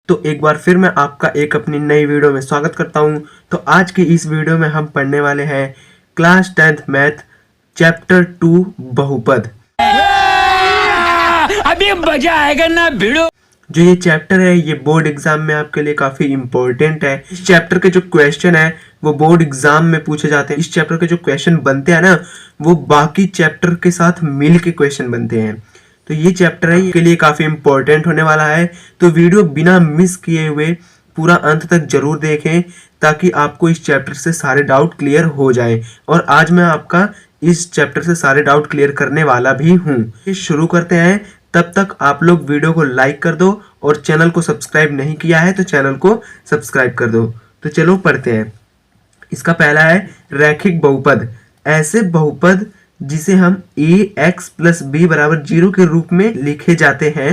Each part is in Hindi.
तो एक बार फिर मैं आपका एक अपनी नई वीडियो में स्वागत करता हूं। तो आज की इस वीडियो में हम पढ़ने वाले हैं क्लास 10th मैथ चैप्टर 2 बहुपद। अभी मजा आएगा ना भिड़ो। जो ये चैप्टर है ये बोर्ड एग्जाम में आपके लिए काफी इंपॉर्टेंट है। इस चैप्टर के जो क्वेश्चन है वो बोर्ड एग्जाम में पूछे जाते हैं। इस चैप्टर के जो क्वेश्चन बनते हैं ना वो बाकी चैप्टर के साथ मिल के क्वेश्चन बनते हैं। तो ये चैप्टर है के लिए काफी इंपॉर्टेंट होने वाला है। तो वीडियो बिना मिस किए हुए पूरा अंत तक जरूर देखें ताकि आपको इस चैप्टर से सारे डाउट क्लियर हो जाए। और आज मैं आपका इस चैप्टर से सारे डाउट क्लियर करने वाला भी हूँ। शुरू करते हैं। तब तक आप लोग वीडियो को लाइक कर दो और चैनल को सब्सक्राइब नहीं किया है तो चैनल को सब्सक्राइब कर दो। तो चलो पढ़ते हैं। इसका पहला है रैखिक बहुपद। ऐसे बहुपद जिसे हम ax प्लस बी बराबर 0 के रूप में लिखे जाते हैं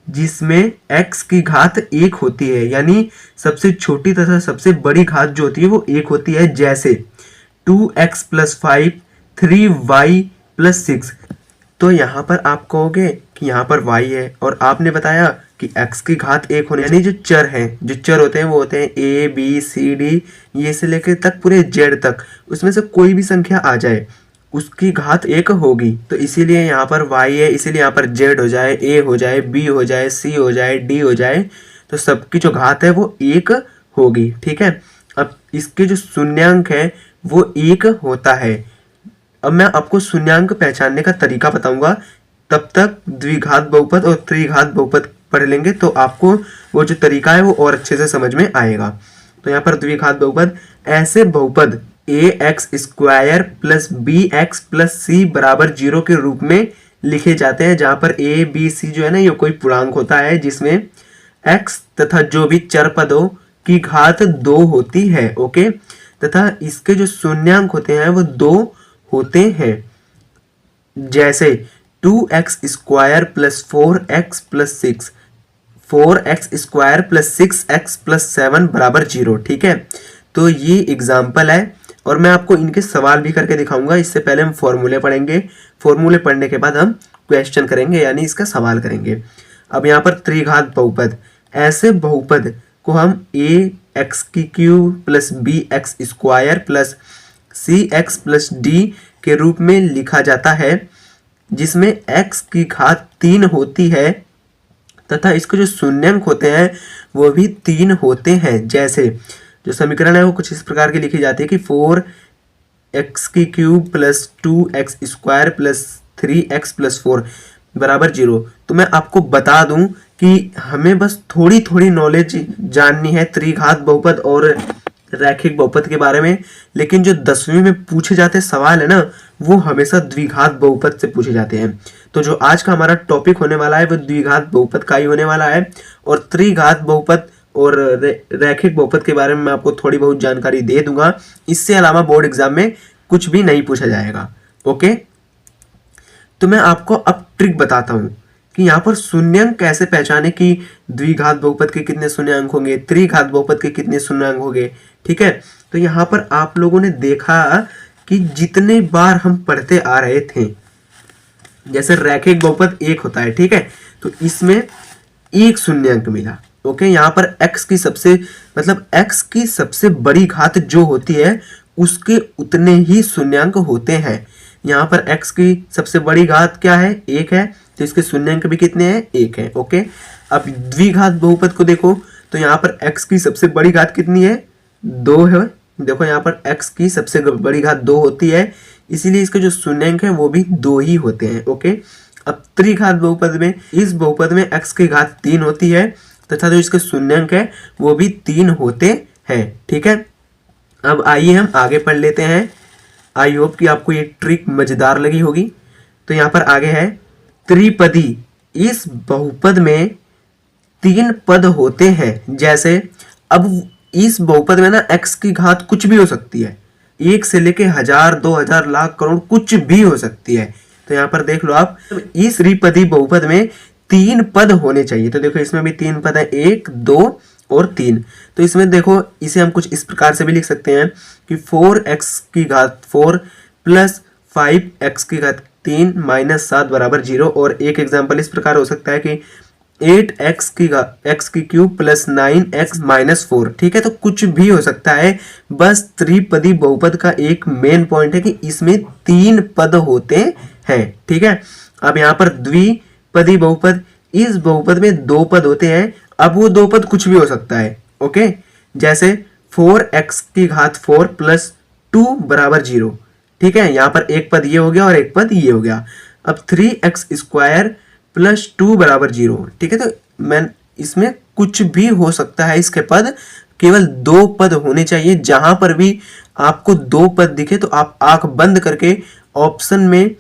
जिसमें x की घात 1 होती है, यानी सबसे छोटी तथा सबसे बड़ी घात जो होती है वो 1 होती है। जैसे 2x प्लस 5, 3y प्लस 6। तो यहाँ पर आप कहोगे कि यहाँ पर y है और आपने बताया कि x की घात 1 होने, यानी जो चर हैं, जो चर होते हैं वो होते हैं a b c d, ये से लेकर तक पूरे z तक, उसमें से कोई भी संख्या आ जाए उसकी घात 1 होगी। तो इसीलिए यहाँ पर y है, इसीलिए यहाँ पर z हो जाए, a हो जाए, b हो जाए, c हो जाए, d हो जाए, तो सबकी जो घात है वो 1 होगी। ठीक है। अब इसके जो शून्यांक है वो 1 होता है। अब मैं आपको शून्यांक पहचानने का तरीका बताऊंगा, तब तक द्विघात बहुपद और त्रिघात बहुपद पढ़ लेंगे तो आपको वो जो तरीका है वो और अच्छे से समझ में आएगा। तो यहाँ पर द्विघात बहुपद, ऐसे बहुपद ax square plus bx plus c बराबर 0 के रूप में लिखे जाते हैं जहां पर a b c जो है ना ये कोई पूर्णांक होता है जिसमें x तथा जो भी चर पदों की घात 2 होती है। ओके। तथा इसके जो शून्यांक होते हैं वो 2 होते हैं। जैसे 2x square plus 4x plus 6, 4x square plus 6x plus 7 बराबर 0। ठीक है। तो ये एग्जाम्पल है और मैं आपको इनके सवाल भी करके दिखाऊंगा। इससे पहले हम फॉर्मूले पढ़ेंगे, फॉर्मूले पढ़ने के बाद हम क्वेश्चन करेंगे यानी इसका सवाल करेंगे। अब यहाँ पर त्रिघात बहुपद, ऐसे बहुपद को हम ax की cube plus bx square plus cx plus d के रूप में लिखा जाता है जिसमें x की घात 3 होती है तथा इसके जो शून्यांक होते हैं वो भी 3 होते हैं। जैसे जो समीकरण है वो कुछ इस प्रकार की लिखी जाती है कि 4x की cube plus 2x square plus 3x plus 4 बराबर 0। तो मैं आपको बता दूं कि हमें बस थोड़ी थोड़ी नॉलेज जाननी है त्रिघात बहुपद और रैखिक बहुपद के बारे में, लेकिन जो 10वीं में पूछे जाते सवाल है ना वो हमेशा द्विघात बहुपद से पूछे जाते हैं। तो जो आज का हमारा टॉपिक होने वाला है वो द्विघात बहुपद का ही होने वाला है और त्रिघात बहुपद और रैखिक बहुपद के बारे में मैं आपको थोड़ी बहुत जानकारी दे दूंगा। इससे अलावा बोर्ड एग्जाम में कुछ भी नहीं पूछा जाएगा। ओके। तो मैं आपको अब ट्रिक बताता हूं कि यहाँ पर शून्यांक कैसे पहचाने कि द्विघात बहुपद के कितने शून्यांक होंगे, त्रिघात बहुपद के कितने शून्यांक होंगे। ठीक है। तो यहाँ पर आप लोगों ने देखा कि जितने बार हम पढ़ते आ रहे थे, जैसे रैखिक बहुपद 1 होता है, ठीक है, तो इसमें 1 शून्यांक मिला। ओके। यहाँ पर x की सबसे बड़ी घात जो होती है उसके उतने ही शून्यांक होते हैं। यहाँ पर x की सबसे बड़ी घात क्या है, 1 है, तो इसके शून्यांक भी कितने हैं, 1 है। ओके। अब द्विघात बहुपद को देखो तो यहाँ पर x की सबसे बड़ी घात कितनी है, 2 है। देखो यहाँ पर x की सबसे बड़ी घात 2 होती है, इसीलिए इसके जो शून्यांक है वो भी 2 ही होते हैं। ओके। अब त्रिघात बहुपद में, इस बहुपद में x की घात 3 होती है तथा जो इसके शून्यांक है वो भी 3 होते हैं। ठीक है। अब आइए हम आगे पढ़ लेते हैं। आई होप कि आपको ये ट्रिक मजेदार लगी होगी। तो यहाँ पर आगे है त्रिपदी। इस बहुपद में 3 पद होते हैं। जैसे अब इस बहुपद में ना x की घात कुछ भी हो सकती है, 1 से लेके 1000, 2000, लाख, करोड़, कुछ भी हो सकती है। तो यहाँ पर देख लो आप, इस त्रिपदी बहुपद में 3 पद होने चाहिए। तो देखो इसमें भी 3 पद है, 1, 2 और 3। तो इसमें देखो इसे हम कुछ इस प्रकार से भी लिख सकते हैं कि 4x की घात 4 प्लस 5x की घात 3 माइनस 7 बराबर 0। और एक एग्जाम्पल इस प्रकार हो सकता है कि एक्स की क्यूब प्लस 9x माइनस 4। ठीक है, तो कुछ भी हो सकता है, बस त्रिपदी बहुपद का एक मेन पॉइंट है कि इसमें 3 पद होते हैं। ठीक है, अब यहाँ पर द्विपदी बहुपद, इस बहुपद में 2 पद होते हैं। अब वो 2 पद कुछ भी हो सकता है। ओके, जैसे 4x की घात 4 प्लस 2 बराबर 0। ठीक है, यहाँ पर एक पद ये हो गया और एक पद ये हो गया। अब 3x स्क्वायर प्लस 2 बराबर 0। ठीक है, तो मैं इसमें कुछ भी हो सकता है, इसके पद केवल 2 पद होने चाहिए। जहां पर भी आपको 2 पद दिखे तो आप आंख बंद करके ऑप्शन में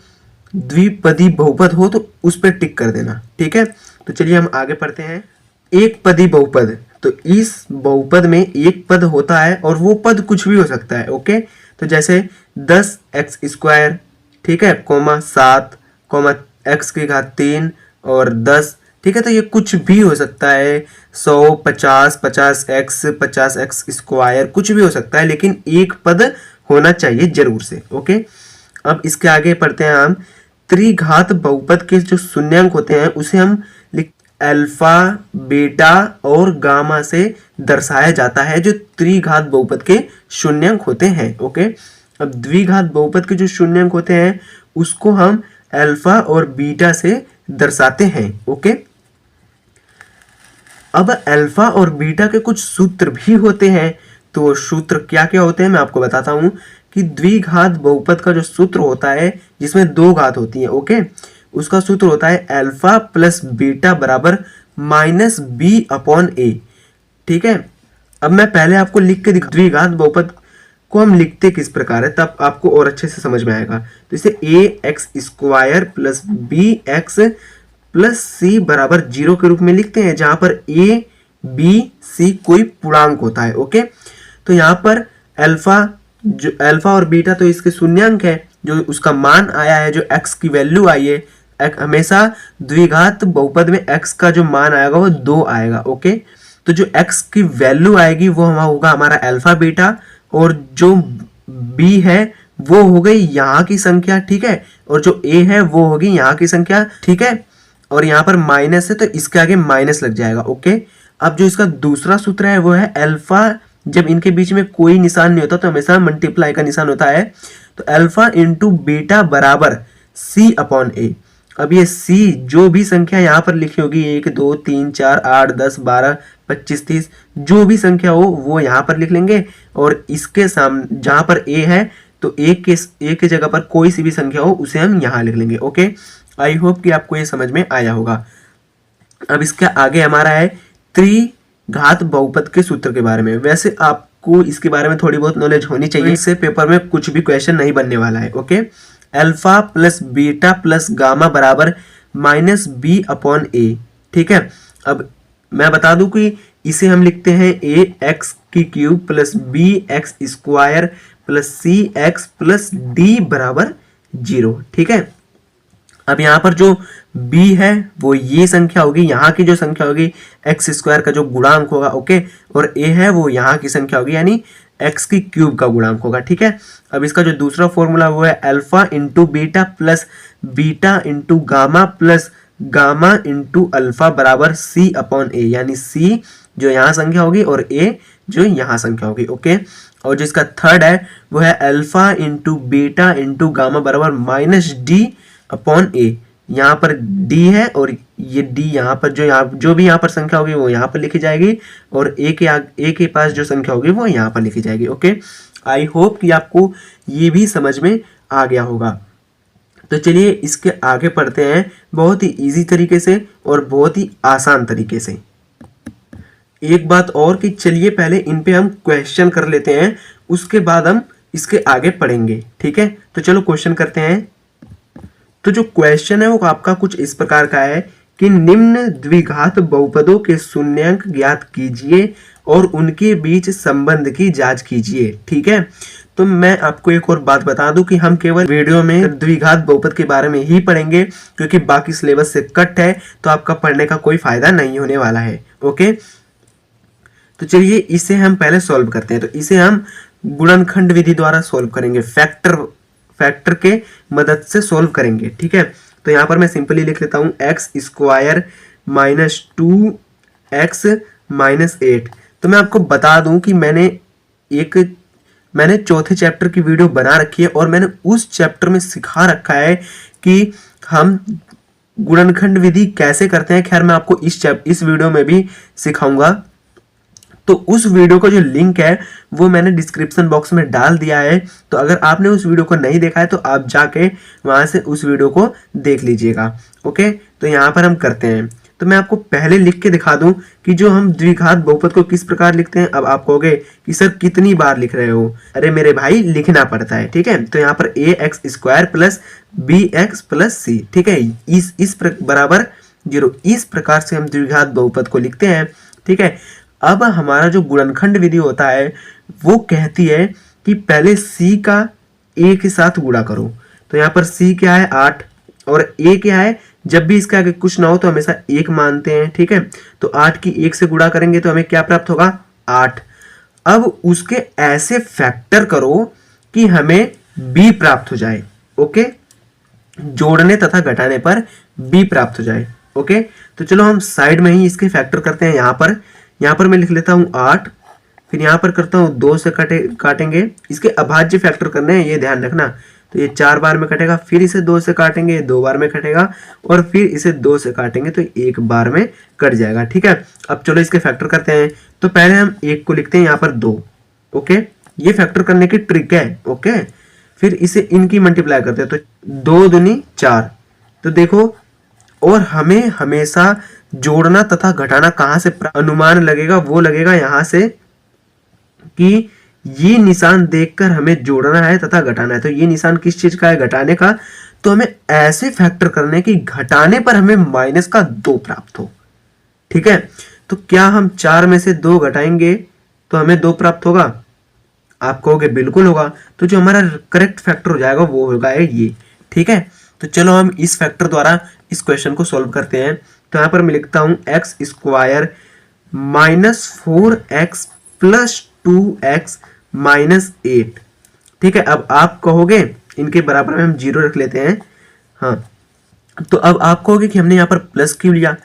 द्विपदी बहुपद हो तो उस पर टिक कर देना। ठीक है, तो चलिए हम आगे पढ़ते हैं। एक पदी बहुपद, तो इस बहुपद में एक पद होता है और वो पद कुछ भी हो सकता है। ओके, तो जैसे 10x स्क्वायर, ठीक है, कोमा 7 कोमा x की घात 3 और 10। ठीक है, तो ये कुछ भी हो सकता है। 100 50 50x स्क्वायर कुछ भी हो सकता है, लेकिन एक पद होना चाहिए जरूर से। ओके, अब इसके आगे पढ़ते हैं हम। त्रिघात बहुपद के जो शून्यांक होते हैं उसे हम अल्फा बीटा और गामा से दर्शाया जाता है, जो त्रिघात बहुपद के शून्यांक होते हैं। ओके, अब द्विघात बहुपद के जो शून्यांक होते हैं उसको हम अल्फा और बीटा से दर्शाते हैं। ओके, अब अल्फा और बीटा के कुछ सूत्र भी होते हैं। तो सूत्र क्या क्या होते हैं मैं आपको बताता हूं कि द्विघात बहुपद का जो सूत्र होता है जिसमें 2 घात होती हैं, ओके, उसका सूत्र होता है अल्फा प्लस बीटा बराबर माइनस बी अपॉन ए। ठीक है, अब मैं पहले आपको लिख के द्विघात बहुपद को हम लिखते किस प्रकार है तब आपको और अच्छे से समझ में आएगा। तो इसे ax square plus B X plus C बराबर 0 के रूप में लिखते हैं, जहां पर a b c कोई पूर्णांक होता है। ओके, तो यहाँ पर अल्फा और बीटा तो इसके शून्यांक है, जो उसका मान आया है, जो x की वैल्यू आई है। हमेशा द्विघात बहुपद में x का जो मान आएगा वो 2 आएगा। ओके, तो जो x की वैल्यू आएगी वो होगा हमारा अल्फा बीटा, और जो b है वो हो गई यहाँ की संख्या। ठीक है, और जो a है वो होगी यहाँ की संख्या। ठीक है, और यहाँ पर माइनस है तो इसके आगे माइनस लग जाएगा। ओके, अब जो इसका दूसरा सूत्र है वो है अल्फा, जब इनके बीच में कोई निशान नहीं होता तो हमेशा मल्टीप्लाई का निशान होता है। तो अल्फा इंटू बीटा बराबर c अपॉन ए। अब ये c जो भी संख्या यहाँ पर लिखी होगी 1 2 3 4 8 10 12 25 30 जो भी संख्या हो वो यहाँ पर लिख लेंगे, और इसके सामने जहाँ पर a है तो a के जगह पर कोई सी भी संख्या हो उसे हम यहाँ लिख लेंगे। ओके, आई होप कि आपको ये समझ में आया होगा। अब इसके आगे हमारा है त्रिघात बहुपद के सूत्र के बारे में। वैसे आपको इसके बारे में थोड़ी बहुत नॉलेज होनी चाहिए, इससे पेपर में कुछ भी क्वेश्चन नहीं बनने वाला है। Okay, alpha plus beta plus gamma बराबर माइनस बी अपॉन ए। ठीक है, अब मैं बता दूं कि इसे हम लिखते हैं ए एक्स की cube plus B X square plus C X plus D बराबर 0। ठीक है, अब यहाँ पर जो b है वो ये संख्या होगी, यहाँ की जो संख्या होगी एक्स स्क्वायर का जो गुणांक होगा। ओके, और a है वो यहाँ की संख्या होगी, यानी x की क्यूब का गुणांक होगा। ठीक है, अब इसका जो दूसरा फॉर्मूला वो है alpha into beta plus beta into gamma plus gamma into alpha बराबर c अपॉन ए, यानी c जो यहाँ संख्या होगी और a जो यहाँ संख्या होगी। ओके, और जो इसका थर्ड है वो है alpha into beta into gamma बराबर माइनस डी अपॉन ए। यहाँ पर d है और ये d यहाँ पर जो भी यहाँ पर संख्या होगी वो यहाँ पर लिखी जाएगी, और a के पास जो संख्या होगी वो यहाँ पर लिखी जाएगी। ओके, आई होप कि आपको ये भी समझ में आ गया होगा। तो चलिए इसके आगे पढ़ते हैं बहुत ही इजी तरीके से और बहुत ही आसान तरीके से। एक बात और कि चलिए पहले इन पे हम क्वेश्चन कर लेते हैं, उसके बाद हम इसके आगे पढ़ेंगे। ठीक है, तो चलो क्वेश्चन करते हैं। तो जो क्वेश्चन है वो आपका कुछ इस प्रकार का है कि निम्न द्विघात बहुपदों के शून्यांक ज्ञात कीजिए और उनके बीच संबंध की जांच कीजिए। ठीक है, तो मैं आपको एक और बात बता दूं कि हम केवल वीडियो में द्विघात बहुपद के बारे में ही पढ़ेंगे, क्योंकि बाकी सिलेबस से कट है तो आपका पढ़ने का कोई फायदा नहीं होने वाला है। ओके, तो चलिए इसे हम पहले सॉल्व करते हैं। तो इसे हम गुणनखंड विधि द्वारा सॉल्व करेंगे, फैक्टर के मदद से सॉल्व करेंगे। ठीक है, तो यहाँ पर मैं सिंपली लिख लेता हूँ एक्स स्क्वायर -2x -8। तो मैं आपको बता दूं कि मैंने चौथे चैप्टर की वीडियो बना रखी है और मैंने उस चैप्टर में सिखा रखा है कि हम गुणनखंड विधि कैसे करते हैं। खैर मैं आपको इस वीडियो में भी सिखाऊंगा। तो उस वीडियो का जो लिंक है वो मैंने डिस्क्रिप्शन बॉक्स में डाल दिया है। तो अगर आपने उस वीडियो को नहीं देखा है तो आप जाके वहां से उस वीडियो को देख लीजिएगा। ओके, तो यहाँ पर हम करते हैं। तो मैं आपको पहले लिख के दिखा दूं कि जो हम द्विघात बहुपद को किस प्रकार लिखते हैं। अब आप कहोगे कि सर कितनी बार लिख रहे हो। अरे मेरे भाई लिखना पड़ता है, ठीक है। तो यहाँ पर ax² plus bx plus c, ठीक है, इस बराबर 0, इस प्रकार से हम द्विघात बहुपद को लिखते हैं, ठीक है। अब हमारा जो गुणनखंड विधि होता है वो कहती है कि पहले c का a के साथ गुणा करो। तो यहाँ पर c क्या है 8 और a क्या है, जब भी इसके आगे कुछ ना हो तो हमेशा 1 मानते हैं, ठीक है। तो 8 की 1 से गुणा करेंगे तो हमें क्या प्राप्त होगा 8। अब उसके ऐसे फैक्टर करो कि हमें b प्राप्त हो जाए। ओके, जोड़ने तथा घटाने पर b प्राप्त हो जाए। ओके, तो चलो हम साइड में ही इसके फैक्टर करते हैं। यहाँ पर मैं लिख लेता हूँ 8, फिर यहाँ पर करता हूँ 2 से काटेंगे। इसके अभाज्य फैक्टर करने हैं, ये ध्यान रखना। तो ये 4 बार में कटेगा, फिर इसे 2 से काटेंगे, 2 बार में कटेगा, और फिर इसे 2 से काटेंगे तो 1 बार में कट जाएगा, ठीक है। अब चलो इसके फैक्टर करते हैं। तो पहले हम 1 को लिखते हैं यहाँ पर 2। ओके, ये फैक्टर करने की ट्रिक है। ओके, फिर इसे इनकी मल्टीप्लाई करते हैं तो 2 दूनी 4। तो देखो, और हमें हमेशा जोड़ना तथा घटाना कहाँ से अनुमान लगेगा, वो लगेगा यहाँ से कि ये निशान देखकर हमें जोड़ना है तथा घटाना है। तो ये निशान किस चीज का है, घटाने का। तो हमें ऐसे फैक्टर करने की घटाने पर हमें माइनस का 2 प्राप्त हो, ठीक है। तो क्या हम 4 में से 2 घटाएंगे तो हमें 2 प्राप्त होगा? आप कहोगे बिल्कुल होगा। तो जो हमारा करेक्ट फैक्टर हो जाएगा वो होगा ये, ठीक है। तो चलो हम इस फैक्टर द्वारा इस क्वेश्चन को सॉल्व करते हैं। तो यहाँ पर मैं लिखता हूँ x² -4x प्लस 2x -8, ठीक है। अब आप कहोगे इनके बराबर में हम 0 रख लेते हैं। हाँ, तो अब आप कहोगे कि हमने यहाँ पर प्लस क्यों लिया,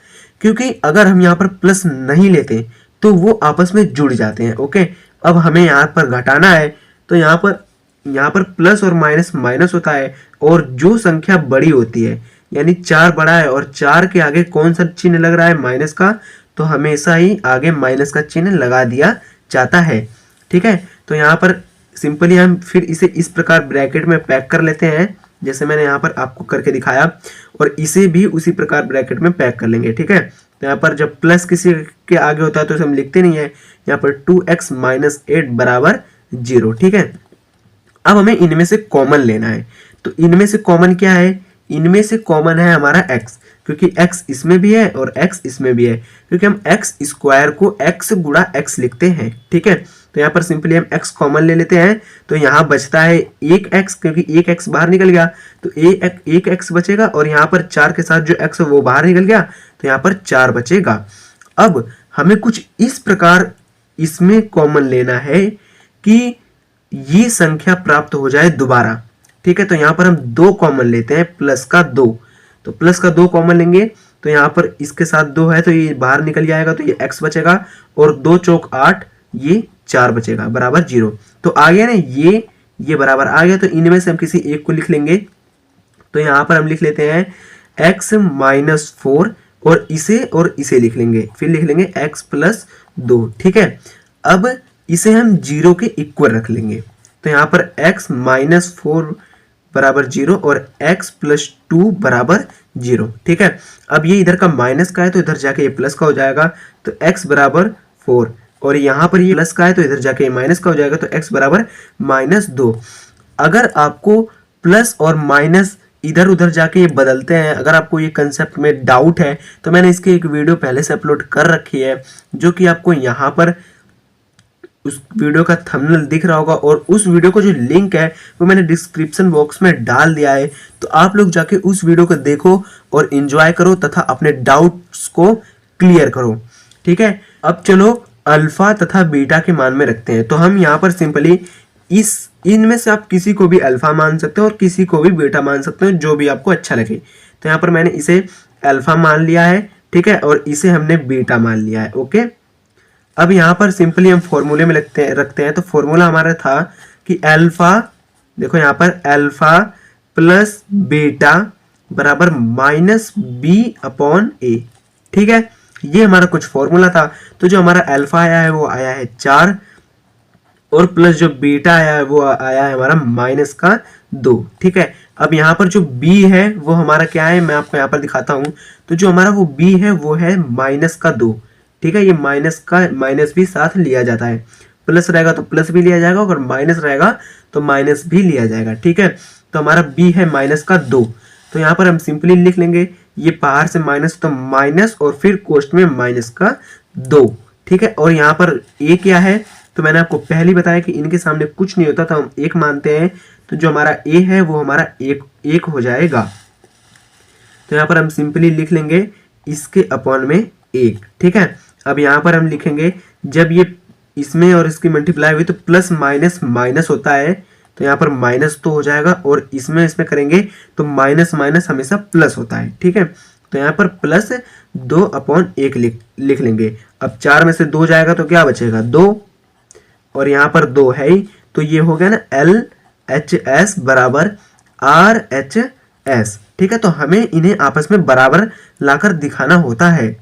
क्योंकि अगर हम यहाँ पर प्लस नहीं लेते तो वो आपस में जुड़ जाते हैं। ओके, अब हमें यहाँ पर घटाना है तो यहाँ पर प्लस और माइनस माइनस होता है, और जो संख्या बड़ी होती है यानी 4 बड़ा है और 4 के आगे कौन सा चिन्ह लग रहा है, माइनस का, तो हमेशा ही आगे माइनस का चिन्ह लगा दिया जाता है, ठीक है। तो यहाँ पर सिंपली हम फिर इसे इस प्रकार ब्रैकेट में पैक कर लेते हैं जैसे मैंने यहाँ पर आपको करके दिखाया, और इसे भी उसी प्रकार ब्रैकेट में पैक कर लेंगे, ठीक है। तो यहाँ पर जब प्लस किसी के आगे होता है तो हम लिखते नहीं है। यहाँ पर 2x -8 बराबर 0, ठीक है। अब हमें इनमें से कॉमन लेना है। तो इनमें से कॉमन क्या है, इनमें से कॉमन है हमारा x, क्योंकि x इसमें भी है और x इसमें भी है, क्योंकि हम x² को x गुणा x लिखते हैं, ठीक है। तो यहाँ पर सिंपली हम x कॉमन ले लेते हैं। तो यहाँ बचता है 1x, क्योंकि 1x बाहर निकल गया तो 1x बचेगा, और यहाँ पर 4 के साथ जो x है वो बाहर निकल गया तो यहाँ पर 4 बचेगा। अब हमें कुछ इस प्रकार इसमें कॉमन लेना है कि ये संख्या प्राप्त हो जाए दोबारा, ठीक है। तो यहाँ पर हम 2 कॉमन लेते हैं, प्लस का 2। तो प्लस का 2 कॉमन लेंगे तो यहाँ पर इसके साथ 2 है तो ये बाहर निकल जाएगा तो ये x बचेगा, और 2 चौक 8, ये 4 बचेगा बराबर 0। तो आ गया ना, ये बराबर आ गया। तो इनमें से हम किसी एक को लिख लेंगे। तो यहाँ पर हम लिख लेते हैं x -4, और इसे लिख लेंगे, फिर लिख लेंगे x + 2, ठीक है। अब इसे हम 0 के इक्वल रख लेंगे। तो यहाँ पर x -4 बराबर 0 और x + 2 बराबर 0, ठीक है। अब ये इधर का माइनस का है तो इधर जाके ये प्लस का हो जाएगा, तो x बराबर 4, और यहाँ पर ये प्लस का है तो इधर जाके ये माइनस का हो जाएगा, तो x बराबर -2। अगर आपको प्लस और माइनस इधर उधर जाके ये बदलते हैं, अगर आपको ये कंसेप्ट में डाउट है तो मैंने इसकी एक वीडियो पहले से अपलोड कर रखी है, जो कि आपको यहाँ पर उस वीडियो का थंबनेल दिख रहा होगा, और उस वीडियो का जो लिंक है वो मैंने डिस्क्रिप्शन बॉक्स में डाल दिया है। तो आप लोग जाके उस वीडियो को देखो और एंजॉय करो तथा अपने डाउट्स को क्लियर करो, ठीक है। अब चलो अल्फा तथा बीटा के मान में रखते हैं। तो हम यहाँ पर सिंपली इनमें से आप किसी को भी अल्फा मान सकते हो और किसी को भी बीटा मान सकते हो, जो भी आपको अच्छा लगे। तो यहाँ पर मैंने इसे अल्फा मान लिया है, ठीक है, और इसे हमने बीटा मान लिया है। ओके, अब यहाँ पर सिंपली हम फॉर्मूले में रखते हैं। तो फॉर्मूला हमारा था कि अल्फा, देखो यहाँ पर अल्फा प्लस बीटा बराबर माइनस बी अपॉन ए। ठीक है, ये हमारा कुछ फॉर्मूला था। तो जो हमारा अल्फा आया है वो आया है 4 और प्लस जो बीटा आया है वो आया है हमारा माइनस का 2। ठीक है, अब यहाँ पर जो b है वो हमारा क्या है, मैं आपको यहाँ पर दिखाता हूँ। तो जो हमारा वो b है वो है माइनस का 2। ठीक है, ये माइनस का माइनस भी साथ लिया जाता है, प्लस रहेगा तो प्लस भी लिया जाएगा, अगर माइनस रहेगा तो माइनस भी लिया जाएगा। ठीक है, तो हमारा b है माइनस का 2। तो यहाँ पर हम सिंपली लिख लेंगे, ये बाहर से माइनस तो माइनस और फिर कोष्ट में माइनस का 2। ठीक है, और यहाँ पर a क्या है, तो मैंने आपको पहले बताया कि इनके सामने कुछ नहीं होता तो हम 1 मानते हैं। तो जो हमारा a है वो हमारा 1 हो जाएगा। तो यहाँ पर हम सिंपली लिख लेंगे इसके अपॉन में 1। ठीक है, अब यहाँ पर हम लिखेंगे जब ये इसमें और इसकी मल्टीप्लाई हुई तो प्लस माइनस माइनस होता है, तो यहाँ पर माइनस तो हो जाएगा, और इसमें करेंगे तो माइनस माइनस हमेशा प्लस होता है। ठीक है, तो यहाँ पर प्लस 2 अपॉन 1 लिख लेंगे। अब 4 में से 2 जाएगा तो क्या बचेगा, 2, और यहाँ पर 2 है ही, तो ये हो गया ना LHS बराबर RHS। ठीक है, तो हमें इन्हें आपस में बराबर लाकर दिखाना होता है।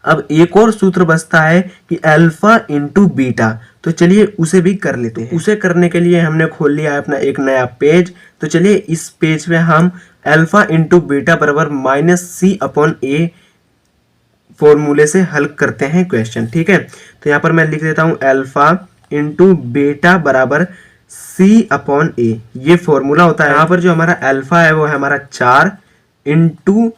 अब एक और सूत्र बचता है कि अल्फा इंटू बीटा, तो चलिए उसे भी कर लेते हैं। उसे करने के लिए हमने खोल लिया है अपना एक नया पेज। तो चलिए इस पेज पे हम अल्फा इंटू बीटा बराबर माइनस सी अपॉन ए फॉर्मूले से हल करते हैं क्वेश्चन। ठीक है, तो यहाँ पर मैं लिख देता हूँ अल्फा इंटू बीटा बराबर सी अपॉन ए, ये फॉर्मूला होता है। यहाँ पर जो हमारा अल्फा है वो है हमारा 4 इंटू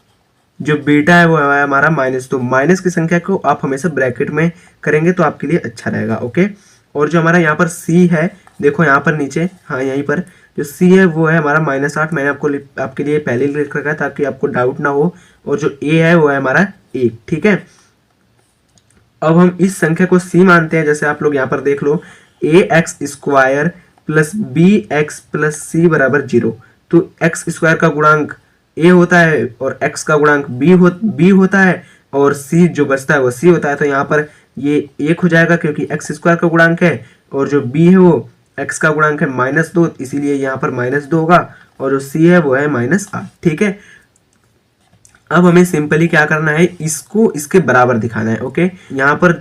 जो बीटा है वो है हमारा माइनस। तो माइनस की संख्या को आप हमेशा ब्रैकेट में करेंगे तो आपके लिए अच्छा रहेगा। ओके, और जो हमारा यहाँ पर सी है, देखो यहाँ पर नीचे, हाँ यहीं पर जो सी है वो है हमारा -8। मैंने आपके लिए पहले ही लिख रखा है ताकि आपको डाउट ना हो। और जो ए है वो है हमारा 1। ठीक है, अब हम इस संख्या को सी मानते हैं। जैसे आप लोग यहाँ पर देख लो, ax² plus bx plus C बराबर 0। तो x² का गुणांक a होता है और x का गुणांक b होता है और c जो बचता है वो c होता है। तो यहाँ पर ये 1 हो जाएगा क्योंकि x² का गुणांक है, और जो b है वो x का गुणांक है -2, इसीलिए यहाँ पर -2 होगा, और जो c है वो है -8। ठीक है, अब हमें सिंपली क्या करना है, इसको इसके बराबर दिखाना है। ओके, यहाँ पर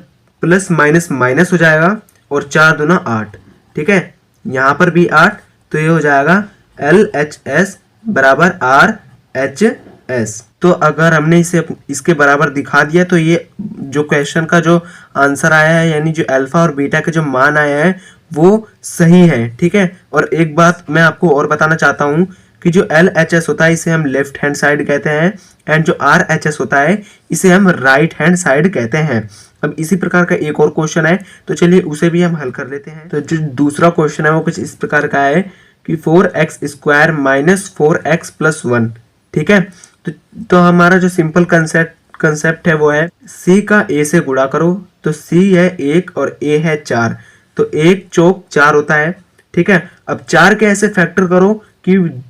प्लस माइनस माइनस हो जाएगा और 4 दूना 8। ठीक है, यहाँ पर भी 8, तो ये हो जाएगा LHS बराबर RHS। तो अगर हमने इसे इसके बराबर दिखा दिया तो ये जो क्वेश्चन का जो आंसर आया है, यानी जो अल्फा और बीटा के जो मान आया है वो सही है। ठीक है, और एक बात मैं आपको और बताना चाहता हूँ कि जो LHS होता है इसे हम लेफ्ट हैंड साइड कहते हैं, एंड जो RHS होता है इसे हम राइट हैंड साइड कहते हैं। अब इसी प्रकार का एक और क्वेश्चन है, तो चलिए उसे भी हम हल कर लेते हैं। तो जो दूसरा क्वेश्चन है वो कुछ इस प्रकार का है कि 4x² माइनस 4x प्लस 1। ठीक है, तो हमारा जो सिंपल कंसेप्ट है वो है c का a से गुणा करो। तो c है 1 और a है 4, तो 1 चौक 4 होता है। ठीक है, अब 4 के ऐसे फैक्टर करो कि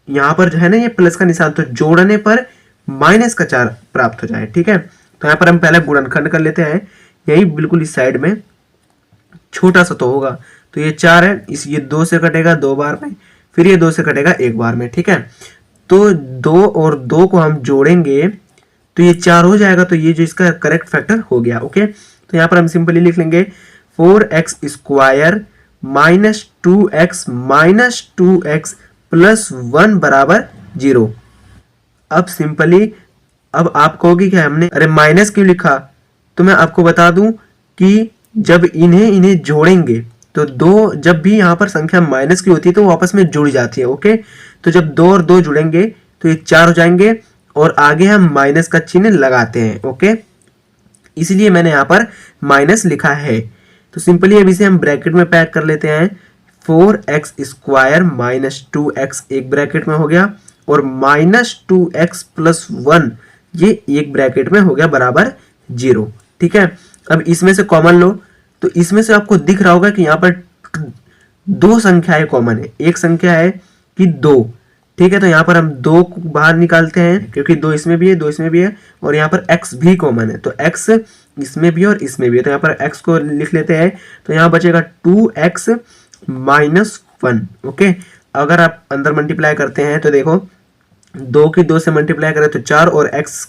यहाँ पर जो है ना ये प्लस का निशान, तो जोड़ने पर माइनस का 4 प्राप्त हो जाए। ठीक है, तो यहाँ पर हम पहले गुणनखंड कर लेते हैं, यही बिल्कुल इस साइड में छोटा सा तो होगा। तो ये 4 है, ये 2 से कटेगा 2 बार में, फिर ये 2 से कटेगा 1 बार में। ठीक है, तो 2 और 2 को हम जोड़ेंगे तो ये 4 हो जाएगा, तो ये जो इसका करेक्ट फैक्टर हो गया। ओके, तो यहाँ पर हम सिंपली लिख लेंगे 4x² minus 2x minus 2x plus 1 बराबर 0। अब सिंपली, अब आप कहोगे कि हमने अरे माइनस क्यों लिखा, तो मैं आपको बता दूं कि जब इन्हें जोड़ेंगे तो जब भी यहाँ पर संख्या माइनस की होती है तो वो आपस में जुड़ जाती है। ओके, तो जब 2 और 2 जुड़ेंगे तो ये 4 हो जाएंगे और आगे हम माइनस का चिन्ह लगाते हैं। ओके, इसलिए मैंने यहाँ पर माइनस लिखा है। तो सिंपली अब इसे हम ब्रैकेट में पैक कर लेते हैं। 4x² माइनस 2x एक ब्रैकेट में हो गया और माइनस 2x प्लस 1 ये एक ब्रैकेट में हो गया बराबर 0। ठीक है, अब इसमें से कॉमन लो, तो इसमें से आपको दिख रहा होगा कि यहाँ पर 2 संख्याएं कॉमन है। एक संख्या है कि 2, ठीक है। तो यहाँ पर हम 2 को बाहर निकालते हैं क्योंकि 2 इसमें भी है, 2 इसमें भी है और यहाँ पर x भी कॉमन है, तो x इसमें भी और इसमें भी है, तो यहाँ पर x को लिख लेते हैं। तो यहाँ बचेगा 2x माइनस 1। ओके, अगर आप अंदर मल्टीप्लाई करते हैं तो देखो 2 की 2 से मल्टीप्लाई करें तो 4 और x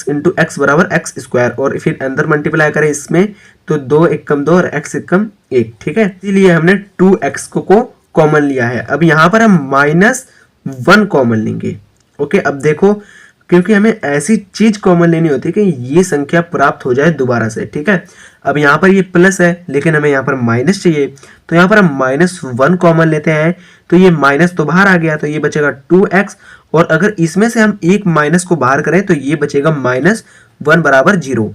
इंटू एक्स बराबर एक्स स्क्वायर, और फिर अंदर मल्टीप्लाई करें इसमें तो 2 एक कम 2 और x एक कम 1। ठीक है, इसीलिए हमने 2x को कॉमन लिया है। अब यहाँ पर हम -1 कॉमन लेंगे। ओके, अब देखो क्योंकि हमें ऐसी चीज कॉमन लेनी होती है कि ये संख्या प्राप्त हो जाए दोबारा से। ठीक है, अब यहाँ पर ये प्लस है लेकिन हमें यहाँ पर माइनस चाहिए, तो यहाँ पर हम -1 कॉमन लेते हैं, तो ये माइनस तो बाहर आ गया, तो ये बचेगा 2x, और अगर इसमें से हम एक माइनस को बाहर करें तो ये बचेगा -1 बराबर 0,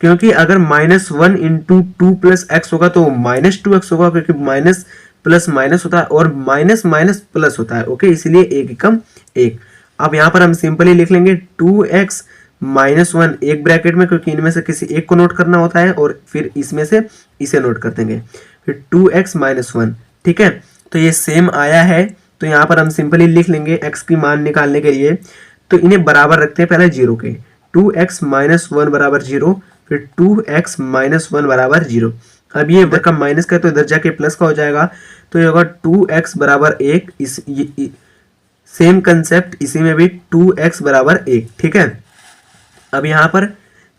क्योंकि अगर -1 इंटू 2 प्लस एक्स होगा तो -2x होगा, क्योंकि माइनस प्लस माइनस होता है और माइनस माइनस प्लस होता है। ओके, इसलिए 1 एकम 1। अब यहाँ पर हम सिंपली लिख लेंगे 2x माइनस 1 एक ब्रैकेट में, क्योंकि इनमें से किसी एक को नोट करना होता है, और फिर इसमें से इसे नोट कर देंगे, फिर 2x माइनस 1। ठीक है, तो ये सेम आया है, तो यहाँ पर हम सिंपली लिख लेंगे x की मान निकालने के लिए, तो इन्हें बराबर रखते हैं पहले 0 के। 2x माइनस 1 बराबर 0, फिर 2x माइनस 1 बराबर 0। अब ये इधर का माइनस का तो इधर जाके प्लस का हो जाएगा, तो ये होगा 2x बराबर 1। सेम कंसेप्ट इसी में भी 2x बराबर 1। ठीक है, अब यहाँ पर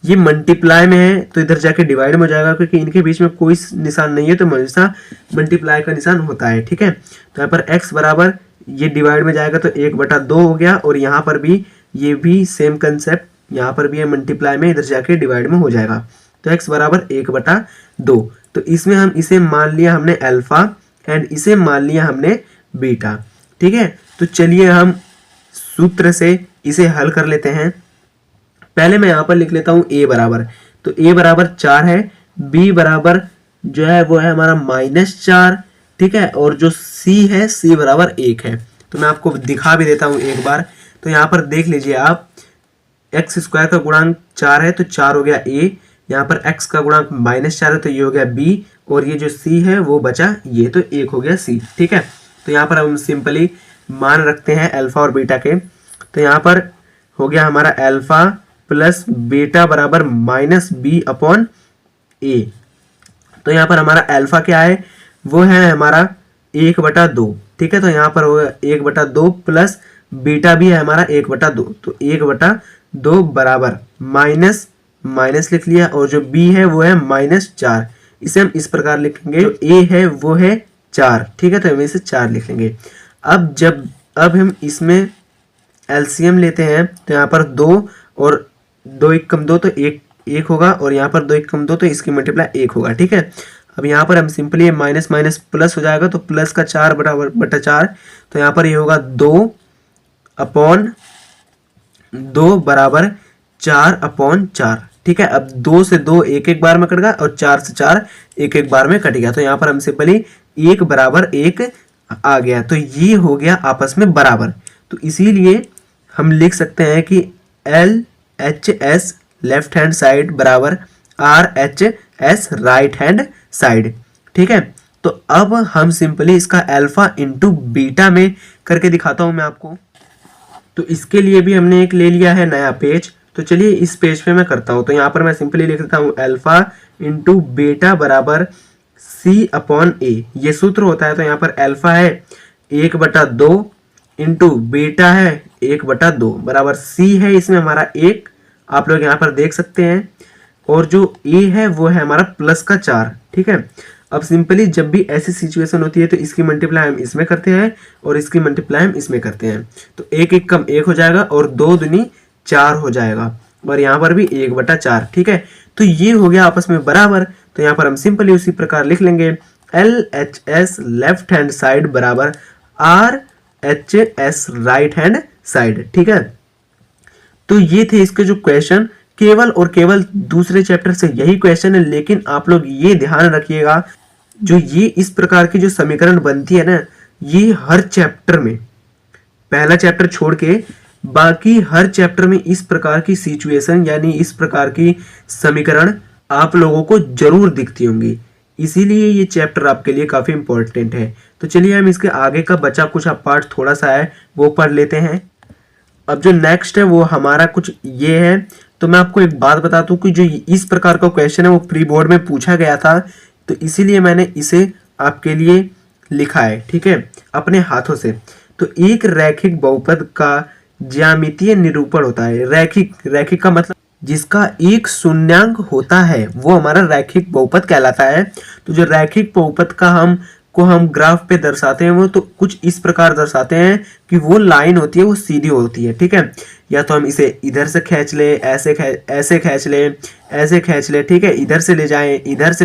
ये मल्टीप्लाई में है तो इधर जाके डिवाइड में हो जाएगा, क्योंकि इनके बीच में कोई निशान नहीं है तो हमेशा मल्टीप्लाई का निशान होता है। ठीक है, तो यहाँ पर x बराबर ये डिवाइड में जाएगा तो 1/2 हो गया, और यहाँ पर भी ये भी सेम कंसेप्ट, यहाँ पर भी ये मल्टीप्लाई में इधर जाके डिवाइड में हो जाएगा, तो x बराबर 1/2। तो इसमें हम इसे मान लिया हमने अल्फा एंड इसे मान लिया हमने बीटा। ठीक है, तो चलिए हम सूत्र से इसे हल कर लेते हैं। पहले मैं यहाँ पर लिख लेता हूँ a बराबर, तो a बराबर 4 है, b बराबर जो है वो है हमारा -4। ठीक है, और जो c है c बराबर 1 है। तो मैं आपको दिखा भी देता हूँ एक बार, तो यहाँ पर देख लीजिए आप, x स्क्वायर का गुणांक 4 है तो 4 हो गया a, यहाँ पर x का गुणांक -4 है तो ये हो गया b, और ये जो c है वो बचा ये, तो 1 हो गया c। ठीक है, तो यहाँ पर हम सिंपली मान रखते हैं अल्फा और बीटा के, तो यहाँ पर हो गया हमारा अल्फा प्लस बीटा बराबर -b/a। तो यहाँ पर हमारा अल्फा क्या है, वो है हमारा 1/2। ठीक है, तो यहाँ पर होगा 1/2 प्लस बीटा भी है हमारा 1/2, तो 1/2 बराबर माइनस माइनस लिख लिया, और जो b है वो है -4। इसे हम इस प्रकार लिखेंगे, जो a है वो है 4। ठीक है, तो हम इसे 4 लिख लेंगे। अब हम इसमें एलसीएम लेते हैं, तो यहाँ पर 2 और 2 एक कम 2 तो 1 होगा, और यहाँ पर 2 एक कम 2 तो इसकी मल्टीप्लाई 1 होगा। ठीक है, अब यहाँ पर हम सिंपली माइनस माइनस प्लस हो जाएगा, तो प्लस का 4 बटा 4, तो यहाँ पर ये होगा 2/2 बराबर 4/4। ठीक है, अब 2 से 2 एक बार में कट गया, और 4 से 4 एक बार में कट गया, तो यहाँ पर हम सिंपली 1 बराबर 1 आ गया, तो ये हो गया आपस में बराबर। तो इसीलिए हम लिख सकते हैं कि LHS लेफ्ट हैंड साइड बराबर RHS राइट हैंड साइड। ठीक है, तो अब हम सिंपली इसका अल्फा इंटू बीटा में करके दिखाता हूं मैं आपको। तो इसके लिए भी हमने एक ले लिया है नया पेज, तो चलिए इस पेज पे मैं करता हूं। तो यहाँ पर मैं सिंपली लिख देता हूँ अल्फा इंटू बीटा बराबर C/A, ये सूत्र होता है। तो यहाँ पर अल्फा है 1/2 इंटू बीटा है 1/2 बराबर c है इसमें हमारा 1, आप लोग यहाँ पर देख सकते हैं, और जो a है वो है हमारा प्लस का 4। ठीक है, अब सिंपली जब भी ऐसी सिचुएशन होती है तो इसकी मल्टीप्लाई हम इसमें करते हैं और इसकी मल्टीप्लाई हम इसमें करते हैं, तो 1 1 कम 1 हो जाएगा और 2 दूनी 4 हो जाएगा, और यहाँ पर भी 1/4। ठीक है, तो ये हो गया आपस में बराबर। तो यहाँ पर हम सिंपली उसी प्रकार लिख लेंगे LHS लेफ्ट हैंड साइड बराबर RHS राइट हैंड साइड। ठीक है, तो ये थे इसके जो क्वेश्चन, केवल और केवल दूसरे चैप्टर से यही क्वेश्चन है, लेकिन आप लोग ये ध्यान रखिएगा, जो ये इस प्रकार की जो समीकरण बनती है ना, ये हर चैप्टर में, पहला चैप्टर छोड़ के बाकी हर चैप्टर में इस प्रकार की सिचुएशन यानी इस प्रकार की समीकरण आप लोगों को जरूर दिखती होंगी। इसीलिए ये चैप्टर आपके लिए काफ़ी इंपॉर्टेंट है। तो चलिए हम इसके आगे का बचा कुछ पार्ट थोड़ा सा है वो पढ़ लेते हैं। अब जो नेक्स्ट है वो हमारा कुछ ये है। तो मैं आपको एक बात बता दूं कि जो इस प्रकार का क्वेश्चन है वो प्री बोर्ड में पूछा गया था, तो इसीलिए मैंने इसे आपके लिए लिखा है, ठीक है, अपने हाथों से। तो एक रैखिक बहुपद का ज्यामितीय निरूपण होता है। रैखिक का मतलब जिसका एक शून्यांक होता है वो हमारा रैखिक बहुपद कहलाता है। तो जो रैखिक बहुपद का हम ग्राफ पे दर्शाते हैं वो तो कुछ इस प्रकार दर्शाते हैं कि वो लाइन होती है वो सीधी होती है, ठीक है। या तो हम इसे इधर से खींच ले, ऐसे खींच ले, ऐसे खींच ले, ठीक है, इधर से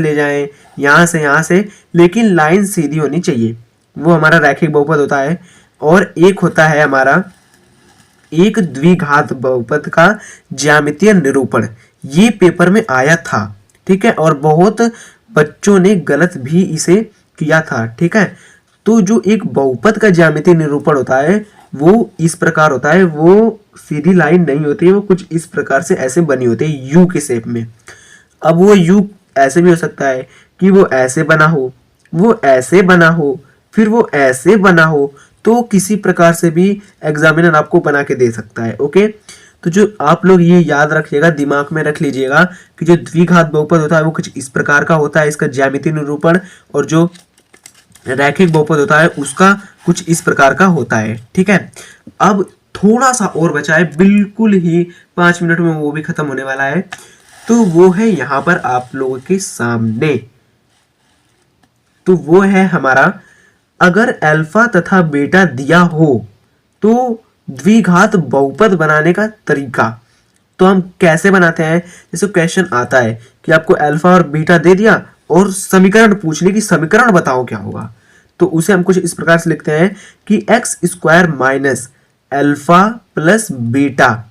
ले जाएं, यहाँ से, लेकिन लाइन सीधी होनी चाहिए, वो हमारा रैखिक बहुपद होता है। और एक होता है हमारा एक द्विघात बहुपद का ज्यामितीय निरूपण। ये पेपर में आया था, ठीक है, और बहुत बच्चों ने गलत भी इसे किया था, ठीक है। तो जो एक बहुपद का ज्यामितीय निरूपण होता है वो इस प्रकार होता है, वो सीधी लाइन नहीं होती है, वो कुछ इस प्रकार से ऐसे बनी होती है यू के शेप में। अब वो यू ऐसे भी हो सकता है कि वो ऐसे बना हो, वो ऐसे बना हो, फिर वो ऐसे बना हो, तो किसी प्रकार से भी एग्जामिनर आपको बना के दे सकता है। ओके, तो जो आप लोग ये याद रखिएगा, दिमाग में रख लीजिएगा कि जो द्विघात बहुपद होता है वो कुछ इस प्रकार का होता है, इसका ज्यामितीय निरूपण, और जो रैखिक बहुपद होता है उसका कुछ इस प्रकार का होता है, ठीक है। अब थोड़ा सा और बचा है, बिल्कुल ही 5 मिनट में वो भी खत्म होने वाला है। तो वो है यहाँ पर आप लोगों के सामने। तो वो है हमारा, अगर अल्फा तथा बीटा दिया हो तो द्विघात बहुपद बनाने का तरीका। तो हम कैसे बनाते हैं, जैसे क्वेश्चन आता है कि आपको अल्फा और बीटा दे दिया और समीकरण पूछ लिया कि समीकरण बताओ क्या होगा, तो उसे हम कुछ इस प्रकार से लिखते हैं कि x square minus alpha plus beta,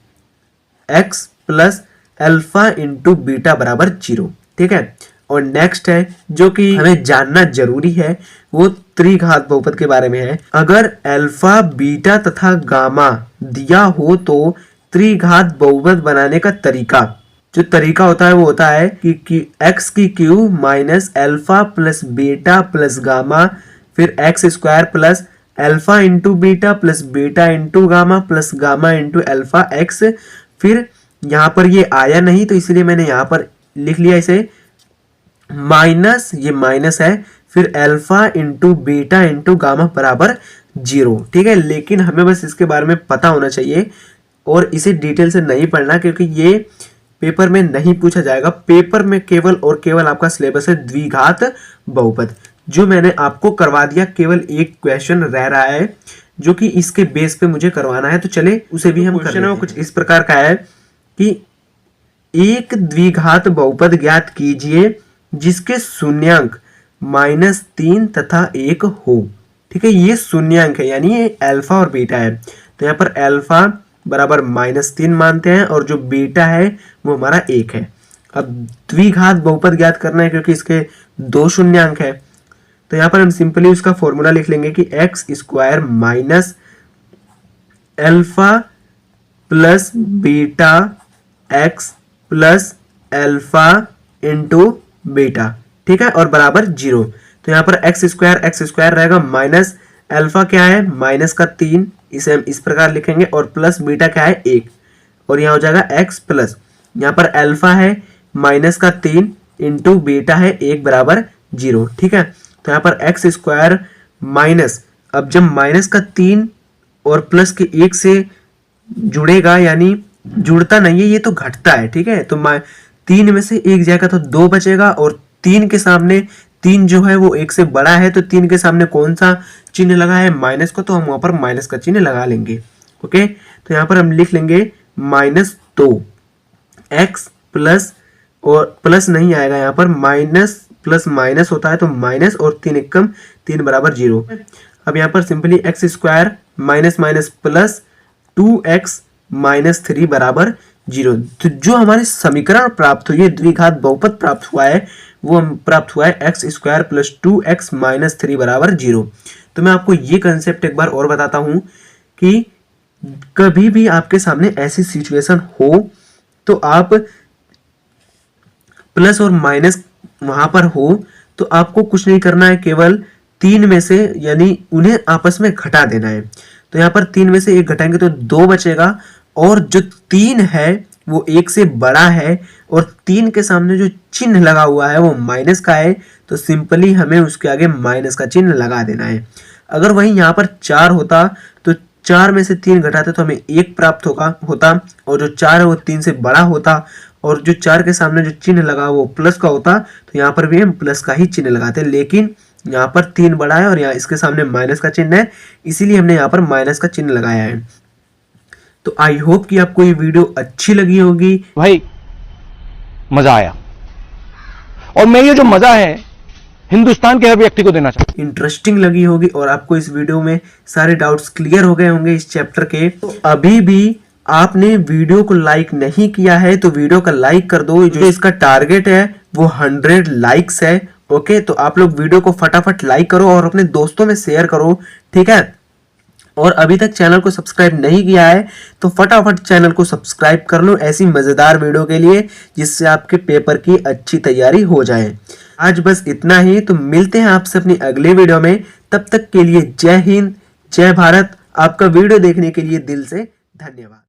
x plus alpha into beta बराबर 0, ठीक है। और नेक्स्ट है जो कि हमें जानना जरूरी है, वो त्रिघात बहुपद के बारे में है। अगर अल्फा बीटा तथा गामा दिया हो तो त्रिघात बहुपद बनाने का तरीका। जो तरीका होता है वो होता है कि एक्स की cube minus alpha plus beta plus gamma, फिर X square plus alpha into beta plus beta into gamma plus gamma into alpha X. फिर यहाँ पर ये आया नहीं तो इसलिए मैंने यहाँ पर लिख लिया इसे माइनस, ये माइनस है, फिर alpha into beta into gamma बराबर 0, ठीक है। लेकिन हमें बस इसके बारे में पता होना चाहिए और इसे डिटेल से नहीं पढ़ना, क्योंकि ये पेपर में नहीं पूछा जाएगा। पेपर में केवल और केवल आपका सिलेबस है द्विघात बहुपद, जो मैंने आपको करवा दिया। केवल एक क्वेश्चन रह रहा है जो कि इसके बेस पे मुझे करवाना है, तो चले उसे भी हम क्वेश्चन है वो कुछ इस प्रकार का है कि एक द्विघात बहुपद ज्ञात कीजिए जिसके शून्यांक -3 तथा 1 हो, ठीक है। ये शून्यांक है यानी ये अल्फा और बीटा है, तो यहाँ पर अल्फा बराबर -3 मानते हैं और जो बीटा है वो हमारा 1 है। अब द्विघात बहुपद ज्ञात करना है क्योंकि इसके 2 शून्यांक है, तो यहाँ पर हम सिंपली उसका फॉर्मूला लिख लेंगे कि x square minus alpha plus beta x plus alpha into beta, ठीक है, और बराबर 0। तो यहाँ पर एक्स स्क्वायर रहेगा माइनस अल्फा क्या है माइनस का 3, इसे हम इस प्रकार लिखेंगे, और प्लस बीटा क्या है 1, और यहाँ हो जाएगा एक्स प्लस, यहाँ पर अल्फा है माइनस का 3 इंटू बीटा है 1 बराबर 0, ठीक है। तो यहाँ पर एक्स स्क्वायर माइनस, अब जब माइनस का 3 और प्लस के 1 से जुड़ेगा, यानी जुड़ता नहीं है, ये तो घटता है, ठीक है। तो 3 में से 1 जाएगा तो 2 बचेगा, और 3 के सामने 3 जो है वो 1 से बड़ा है, तो 3 के सामने कौन सा चिन्ह लगा है माइनस को, तो हम वहां पर माइनस का चिन्ह लगा लेंगे। ओके, तो यहाँ पर हम लिख लेंगे -2 एक्स प्लस, और प्लस नहीं आएगा यहाँ पर, माइनस प्लस माइनस होता है तो माइनस, और 3 एकम 3 बराबर 0। अब यहाँ पर simply x square minus minus plus 2x minus 3 बराबर 0। तो जो हमारे समीकरण प्राप्त हुई है, द्विघात बहुपद प्राप्त हुआ है, वो प्राप्त हुआ है x square plus 2x minus 3 बराबर 0। तो मैं आपको ये कंसेप्ट एक बार और बताता हूं कि कभी भी आपके सामने ऐसी सिचुएशन हो तो आप प्लस और माइनस वहां पर हो तो आपको कुछ नहीं करना है, केवल 3 में से यानी उन्हें आपस में घटा देना है। तो यहाँ पर 3 में से 1 घटाएंगे तो 2 बचेगा, और जो 3 है वो 1 से बड़ा है, और 3 के सामने जो चिन्ह लगा हुआ है वो माइनस का है, तो सिंपली हमें उसके आगे माइनस का चिन्ह लगा देना है। अगर वहीं यहाँ पर 4 होता तो 4 में से 3 घटाते तो हमें 1 प्राप्त होता, और जो 4 है वो 3 से बड़ा होता, और जो 4 के सामने जो चिन्ह लगा वो प्लस का होता, तो यहाँ पर भी हम प्लस का ही चिन्ह लगाते हैं। लेकिन यहाँ पर 3 बड़ा है और यहाँ इसके सामने माइनस का चिन्ह है, इसीलिए हमने यहाँ पर माइनस का चिन्ह लगाया है। तो आई होप कि आपको ये वीडियो अच्छी लगी होगी। भाई मजा आया, और मैं ये जो मजा है हिंदुस्तान के हर व्यक्ति को देना चाहता हूं। इंटरेस्टिंग लगी होगी और आपको इस वीडियो में सारे डाउट्स क्लियर हो गए होंगे इस चैप्टर के। तो अभी भी आपने वीडियो को लाइक नहीं किया है तो वीडियो का लाइक कर दो। जो इसका टारगेट है वो 100 लाइक्स है। ओके, तो आप लोग वीडियो को फटाफट लाइक करो और अपने दोस्तों में शेयर करो, ठीक है। और अभी तक चैनल को सब्सक्राइब नहीं किया है तो फटाफट चैनल को सब्सक्राइब कर लो ऐसी मजेदार वीडियो के लिए, जिससे आपके पेपर की अच्छी तैयारी हो जाए। आज बस इतना ही, तो मिलते हैं आपसे अपनी अगले वीडियो में। तब तक के लिए जय हिंद, जय भारत। आपका वीडियो देखने के लिए दिल से धन्यवाद।